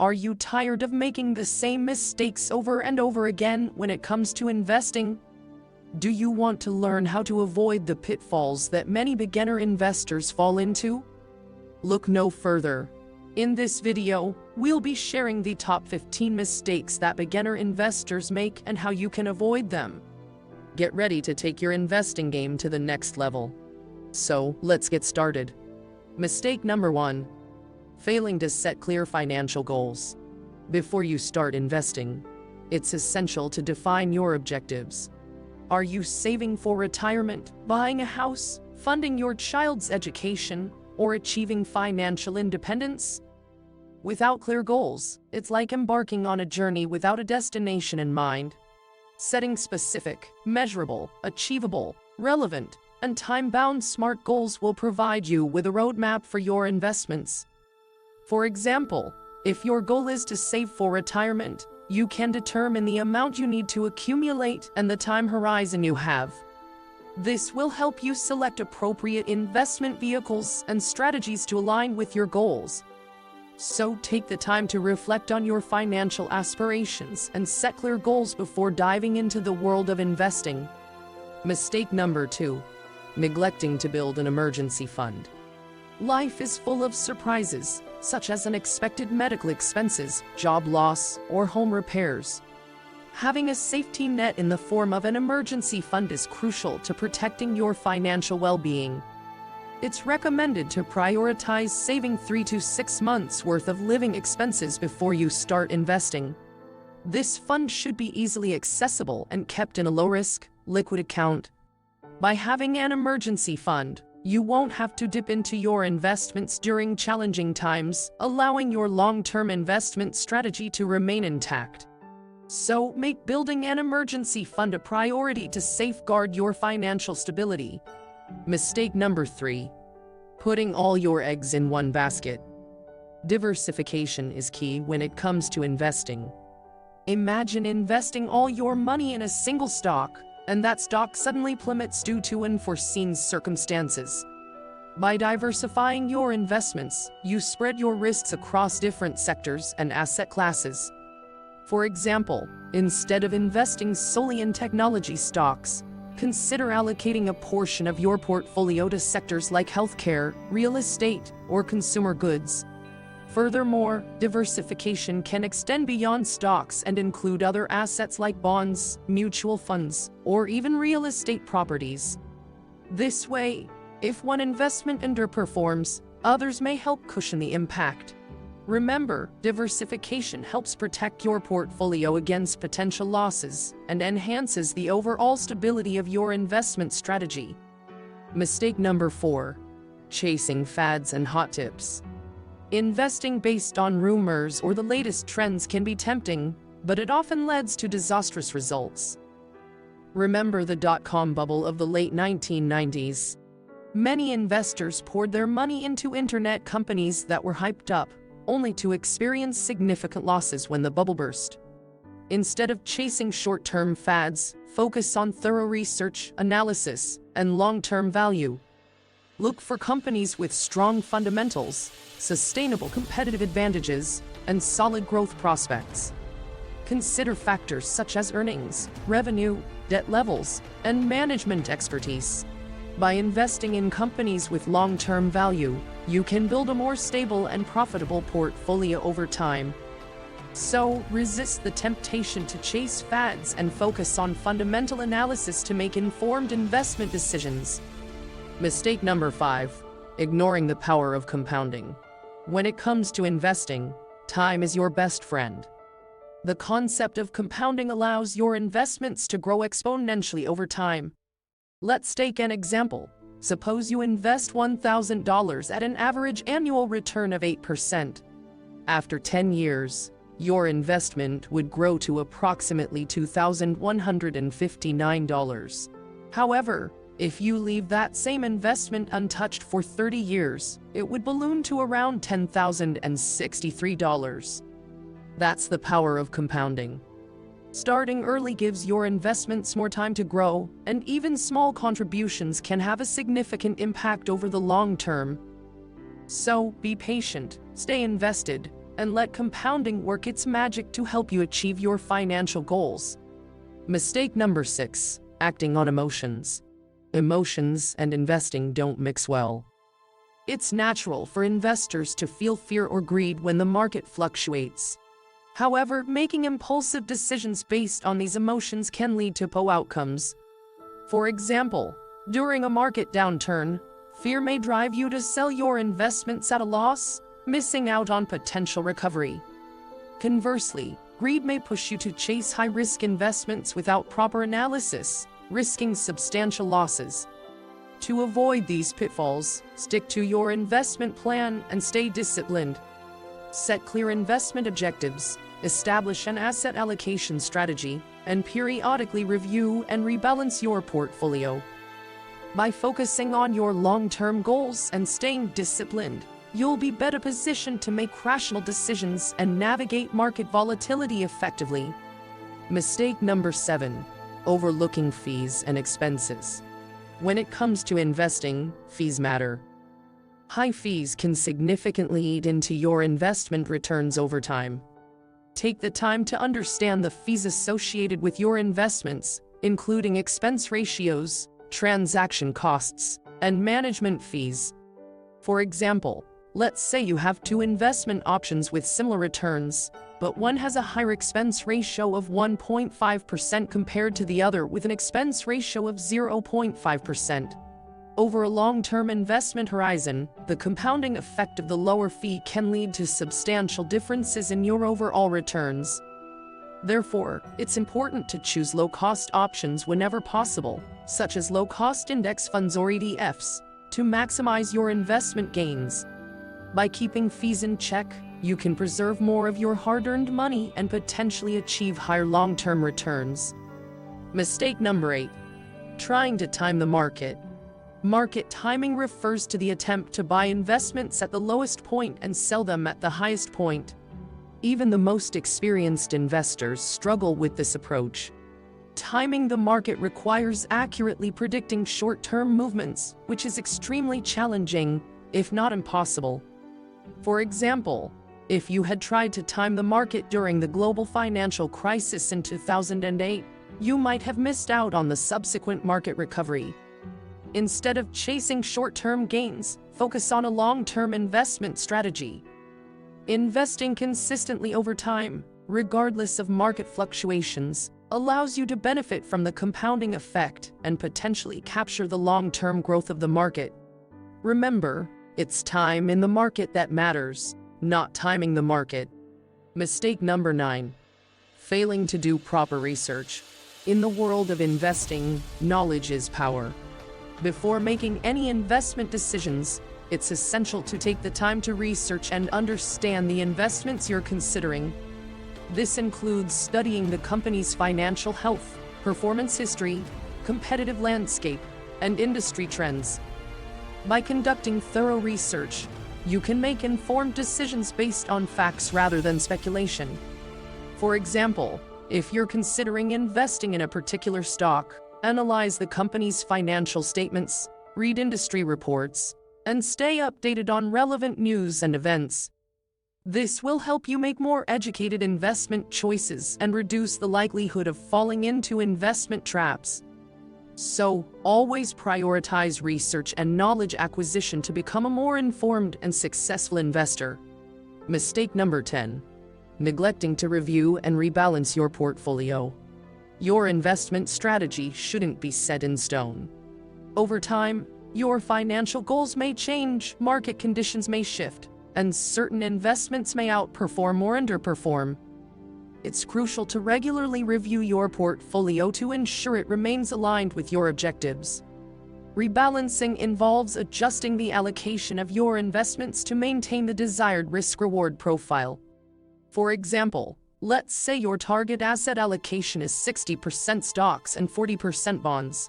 Are you tired of making the same mistakes over and over again when it comes to investing? Do you want to learn how to avoid the pitfalls that many beginner investors fall into? Look no further. In this video, we'll be sharing the top 15 mistakes that beginner investors make and how you can avoid them. Get ready to take your investing game to the next level. So, let's get started. Mistake number 1. Failing to set clear financial goals. Before you start investing, it's essential to define your objectives. Are you saving for retirement, buying a house, funding your child's education, or achieving financial independence? Without clear goals, it's like embarking on a journey without a destination in mind. Setting specific, measurable, achievable, relevant, and time-bound SMART goals will provide you with a roadmap for your investments. For example, if your goal is to save for retirement, you can determine the amount you need to accumulate and the time horizon you have. This will help you select appropriate investment vehicles and strategies to align with your goals. So take the time to reflect on your financial aspirations and set clear goals before diving into the world of investing. Mistake number 2. Neglecting to build an emergency fund. Life is full of surprises, such as unexpected medical expenses, job loss, or home repairs. Having a safety net in the form of an emergency fund is crucial to protecting your financial well-being. It's recommended to prioritize saving 3 to 6 months' worth of living expenses before you start investing. This fund should be easily accessible and kept in a low-risk, liquid account. By having an emergency fund, you won't have to dip into your investments during challenging times, allowing your long-term investment strategy to remain intact. So, make building an emergency fund a priority to safeguard your financial stability. Mistake number 3. Putting all your eggs in one basket. Diversification is key when it comes to investing. Imagine investing all your money in a single stock, and that stock suddenly plummets due to unforeseen circumstances. By diversifying your investments, you spread your risks across different sectors and asset classes. For example, instead of investing solely in technology stocks, consider allocating a portion of your portfolio to sectors like healthcare, real estate, or consumer goods. Furthermore, diversification can extend beyond stocks and include other assets like bonds, mutual funds, or even real estate properties. This way, if one investment underperforms, others may help cushion the impact. Remember, diversification helps protect your portfolio against potential losses and enhances the overall stability of your investment strategy. Mistake number 4. Chasing fads and hot tips. Investing based on rumors or the latest trends can be tempting, but it often leads to disastrous results. Remember the dot-com bubble of the late 1990s? Many investors poured their money into internet companies that were hyped up, only to experience significant losses when the bubble burst. Instead of chasing short-term fads, focus on thorough research, analysis, and long-term value. Look for companies with strong fundamentals, sustainable competitive advantages, and solid growth prospects. Consider factors such as earnings, revenue, debt levels, and management expertise. By investing in companies with long-term value, you can build a more stable and profitable portfolio over time. So, resist the temptation to chase fads and focus on fundamental analysis to make informed investment decisions. Mistake number 5. Ignoring the power of compounding. When it comes to investing, time is your best friend. The concept of compounding allows your investments to grow exponentially over time. Let's take an example. Suppose you invest $1,000 at an average annual return of 8%. After 10 years, your investment would grow to approximately $2,159. However, if you leave that same investment untouched for 30 years, it would balloon to around $10,063. That's the power of compounding. Starting early gives your investments more time to grow, and even small contributions can have a significant impact over the long term. So, be patient, stay invested, and let compounding work its magic to help you achieve your financial goals. Mistake number 6, acting on emotions. Emotions and investing don't mix well. It's natural for investors to feel fear or greed when the market fluctuates. However, making impulsive decisions based on these emotions can lead to poor outcomes. For example, during a market downturn, fear may drive you to sell your investments at a loss, missing out on potential recovery. Conversely, greed may push you to chase high-risk investments without proper analysis, risking substantial losses. To avoid these pitfalls, stick to your investment plan and stay disciplined. Set clear investment objectives, establish an asset allocation strategy, and periodically review and rebalance your portfolio. By focusing on your long-term goals and staying disciplined, you'll be better positioned to make rational decisions and navigate market volatility effectively. Mistake number 7, overlooking fees and expenses. When it comes to investing, fees matter. High fees can significantly eat into your investment returns over time. Take the time to understand the fees associated with your investments, including expense ratios, transaction costs, and management fees. For example, let's say you have 2 investment options with similar returns, but one has a higher expense ratio of 1.5% compared to the other with an expense ratio of 0.5%. Over a long-term investment horizon, the compounding effect of the lower fee can lead to substantial differences in your overall returns. Therefore, it's important to choose low-cost options whenever possible, such as low-cost index funds or ETFs, to maximize your investment gains. By keeping fees in check, you can preserve more of your hard-earned money and potentially achieve higher long-term returns. Mistake number 8, trying to time the market. Market timing refers to the attempt to buy investments at the lowest point and sell them at the highest point. Even the most experienced investors struggle with this approach. Timing the market requires accurately predicting short-term movements, which is extremely challenging, if not impossible. For example, if you had tried to time the market during the global financial crisis in 2008, you might have missed out on the subsequent market recovery. Instead of chasing short-term gains, focus on a long-term investment strategy. Investing consistently over time, regardless of market fluctuations, allows you to benefit from the compounding effect and potentially capture the long-term growth of the market. Remember, it's time in the market that matters, not timing the market. Mistake number 9, failing to do proper research. In the world of investing, knowledge is power. Before making any investment decisions, it's essential to take the time to research and understand the investments you're considering. This includes studying the company's financial health, performance history, competitive landscape, and industry trends. By conducting thorough research, you can make informed decisions based on facts rather than speculation. For example, if you're considering investing in a particular stock, analyze the company's financial statements, read industry reports, and stay updated on relevant news and events. This will help you make more educated investment choices and reduce the likelihood of falling into investment traps. So, always prioritize research and knowledge acquisition to become a more informed and successful investor. Mistake number 10, neglecting to review and rebalance your portfolio. Your investment strategy shouldn't be set in stone. Over time, your financial goals may change, market conditions may shift, and certain investments may outperform or underperform. It's crucial to regularly review your portfolio to ensure it remains aligned with your objectives. Rebalancing involves adjusting the allocation of your investments to maintain the desired risk-reward profile. For example, let's say your target asset allocation is 60% stocks and 40% bonds.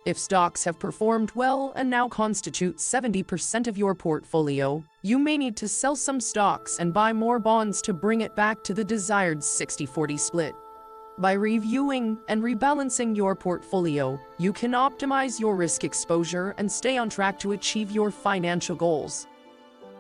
If stocks have performed well and now constitute 70% of your portfolio, you may need to sell some stocks and buy more bonds to bring it back to the desired 60-40 split. By reviewing and rebalancing your portfolio, you can optimize your risk exposure and stay on track to achieve your financial goals.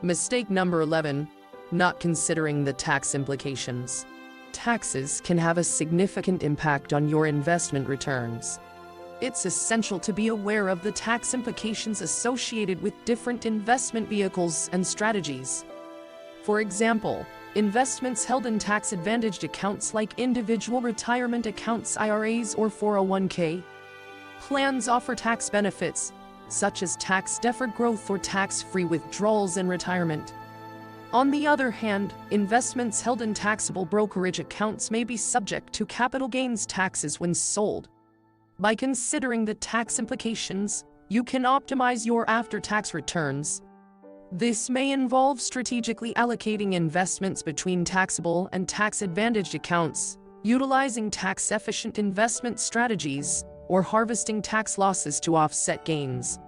Mistake number 11, not considering the tax implications. Taxes can have a significant impact on your investment returns. It's essential to be aware of the tax implications associated with different investment vehicles and strategies. For example, investments held in tax-advantaged accounts like individual retirement accounts (IRAs) or 401k plans offer tax benefits, such as tax-deferred growth or tax-free withdrawals in retirement. On the other hand, investments held in taxable brokerage accounts may be subject to capital gains taxes when sold. By considering the tax implications, you can optimize your after-tax returns. This may involve strategically allocating investments between taxable and tax-advantaged accounts, utilizing tax-efficient investment strategies, or harvesting tax losses to offset gains.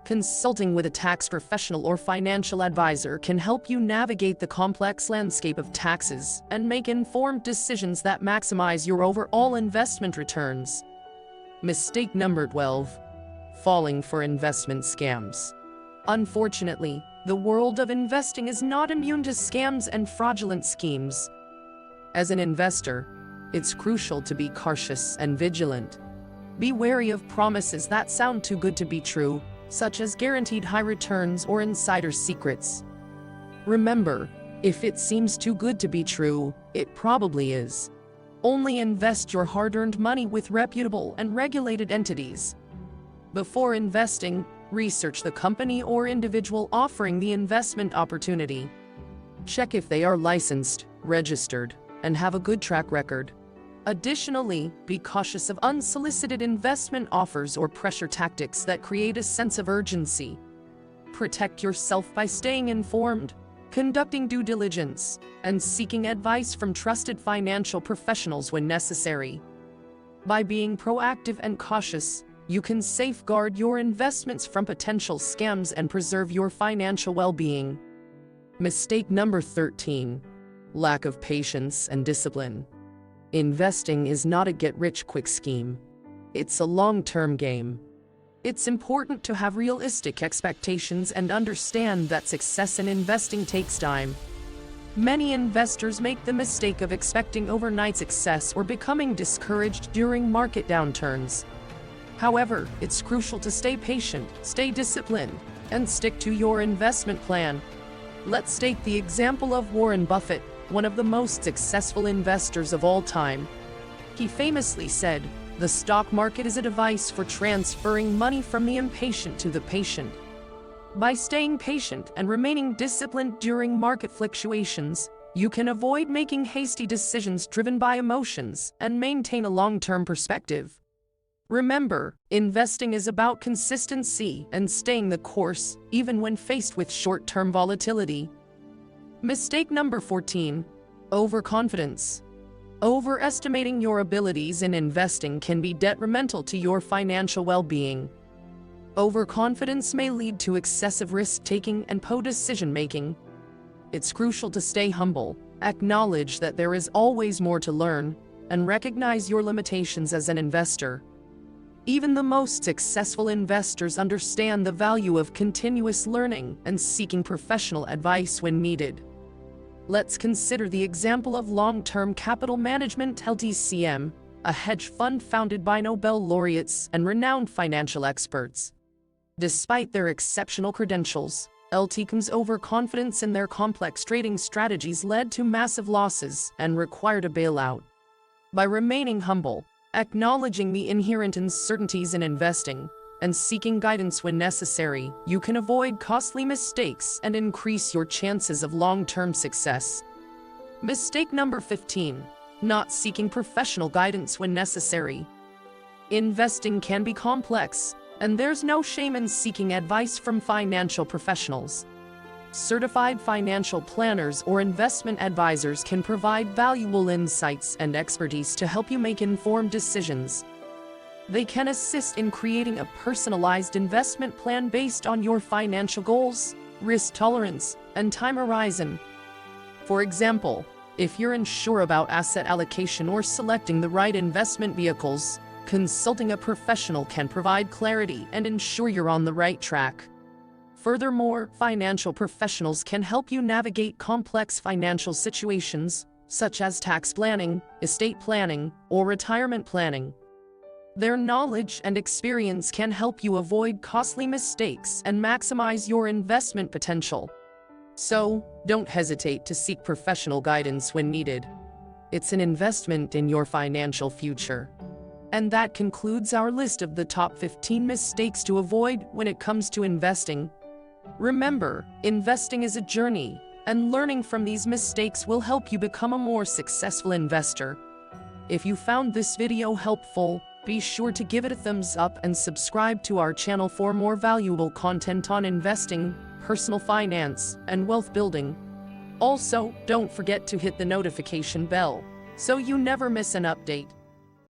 Consulting with a tax professional or financial advisor can help you navigate the complex landscape of taxes and make informed decisions that maximize your overall investment returns. Mistake number 12. Falling for investment scams. Unfortunately, the world of investing is not immune to scams and fraudulent schemes. As an investor, it's crucial to be cautious and vigilant. Be wary of promises that sound too good to be true, such as guaranteed high returns or insider secrets. Remember, if it seems too good to be true, it probably is. Only invest your hard-earned money with reputable and regulated entities. Before investing, research the company or individual offering the investment opportunity. Check if they are licensed, registered, and have a good track record. Additionally, be cautious of unsolicited investment offers or pressure tactics that create a sense of urgency. Protect yourself by staying informed, conducting due diligence, and seeking advice from trusted financial professionals when necessary. By being proactive and cautious, you can safeguard your investments from potential scams and preserve your financial well-being. Mistake number 13. Lack of patience and discipline. Investing is not a get-rich-quick scheme. It's a long-term game. It's important to have realistic expectations and understand that success in investing takes time. Many investors make the mistake of expecting overnight success or becoming discouraged during market downturns. However, it's crucial to stay patient, stay disciplined, and stick to your investment plan. Let's take the example of Warren Buffett, one of the most successful investors of all time. He famously said, "The stock market is a device for transferring money from the impatient to the patient." By staying patient and remaining disciplined during market fluctuations, you can avoid making hasty decisions driven by emotions and maintain a long-term perspective. Remember, investing is about consistency and staying the course, even when faced with short-term volatility. Mistake number 14. Overconfidence. Overestimating your abilities in investing can be detrimental to your financial well-being. Overconfidence may lead to excessive risk-taking and poor decision-making. It's crucial to stay humble, acknowledge that there is always more to learn, and recognize your limitations as an investor. Even the most successful investors understand the value of continuous learning and seeking professional advice when needed. Let's consider the example of Long-Term Capital Management (LTCM), a hedge fund founded by Nobel laureates and renowned financial experts. Despite their exceptional credentials, LTCM's overconfidence in their complex trading strategies led to massive losses and required a bailout. By remaining humble, acknowledging the inherent uncertainties in investing, and seeking guidance when necessary, you can avoid costly mistakes and increase your chances of long-term success. Mistake number 15. Not seeking professional guidance when necessary. Investing can be complex, and there's no shame in seeking advice from financial professionals. Certified financial planners or investment advisors can provide valuable insights and expertise to help you make informed decisions. They can assist in creating a personalized investment plan based on your financial goals, risk tolerance, and time horizon. For example, if you're unsure about asset allocation or selecting the right investment vehicles, consulting a professional can provide clarity and ensure you're on the right track. Furthermore, financial professionals can help you navigate complex financial situations, such as tax planning, estate planning, or retirement planning. Their knowledge and experience can help you avoid costly mistakes and maximize your investment potential. So, don't hesitate to seek professional guidance when needed. It's an investment in your financial future. And that concludes our list of the top 15 mistakes to avoid when it comes to investing. Remember, investing is a journey, and learning from these mistakes will help you become a more successful investor. If you found this video helpful, be sure to give it a thumbs up and subscribe to our channel for more valuable content on investing, personal finance, and wealth building. Also, don't forget to hit the notification bell so you never miss an update.